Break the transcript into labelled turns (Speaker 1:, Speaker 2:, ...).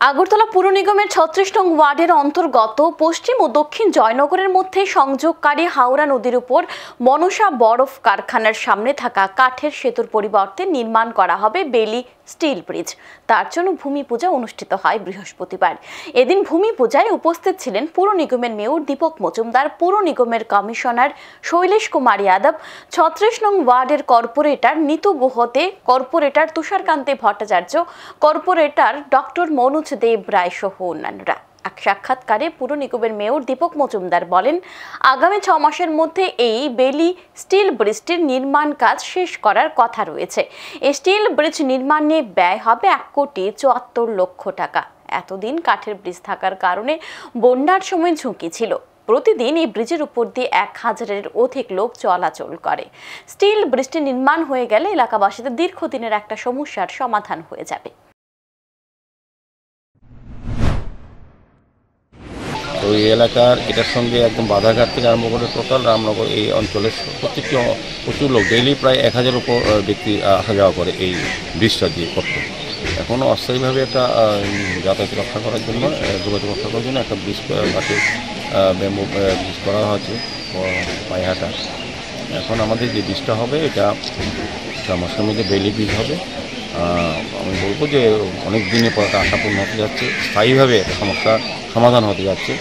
Speaker 1: আগরতলা পুর নিগমের ৩৬ নং ওয়ার্ডের অন্তর্গত পশ্চিম ও দক্ষিণ জয়নগরের মধ্যে সংযোগকারী হাওড়া নদীর উপর মনসা বরফ কারখানার সামনে থাকা কাঠের সেতুর পরিবর্তে নির্মাণ করা হবে বেলি স্টিল ব্রিজ। তার জন্য ভূমি পূজা অনুষ্ঠিত হয় বৃহস্পতিবার। এদিন ভূমি পূজায় উপস্থিত ছিলেন পুর নিগমের মেয়র দীপক মজুমদার, পুর নিগমের কমিশনার শৈলেশ কুমার যাদব, ৩৬ নং ওয়ার্ডের কর্পোরেটর নিতু গুহতে, corporator Tusharkanti Bhattacharya, corporator doctor Manoj Deb Roy সহ অন্যান্যরা। এক সাক্ষাৎকারে পুর নিগমের মেয়র দীপক মজুমদার বলেন, আগামী 6 মাসের মধ্যে এই বেলি স্টিল ব্রিজটির নির্মাণ কাজ শেষ করার কথা রয়েছে। এই স্টিল ব্রিজ নির্মাণে ব্যয় হবে 1,74,00,000 টাকা। এতদিন কাঠের ব্রিজ থাকার কারণে বন্যার সময় ঝুঁকি ছিল। প্রতিদিন এই ব্রিজের উপর দিয়ে 1000-এর অধিক লোক চলাচল করে। স্টিল ব্রিজটি নির্মাণ হয়ে গেলে এলাকাবাসীদের দীর্ঘদিনের একটা সমস্যার সমাধান হয়ে যাবে।
Speaker 2: তো এই এলাকার এটার সঙ্গে একদম বাধাঘাট থেকে আরম্ভ করে টোটাল রামনগর এই অঞ্চলের প্রত্যেকটি প্রচুর লোক ডেইলি প্রায় 1000-এর উপর ব্যক্তি আসা যাওয়া করে এই ব্রিজটা দিয়ে করতে। এখনও অস্থায়ীভাবে একটা যাতায়াত রক্ষা করার জন্য, যোগাযোগ রক্ষা করার জন্য একটা ব্রিজ কাঠের ব্যাম্বু ব্রিজ করা হয়েছে পায়হাটা। এখন আমাদের যে ব্রিজটা হবে এটা 6 মাসের মধ্যে বেলি ব্রিজ হবে। আমি বলবো যে অনেক দিনের পর একটা আশাপূর্ণ হতে যাচ্ছে, স্থায়ীভাবে একটা সমস্যার সমাধান হতে যাচ্ছে।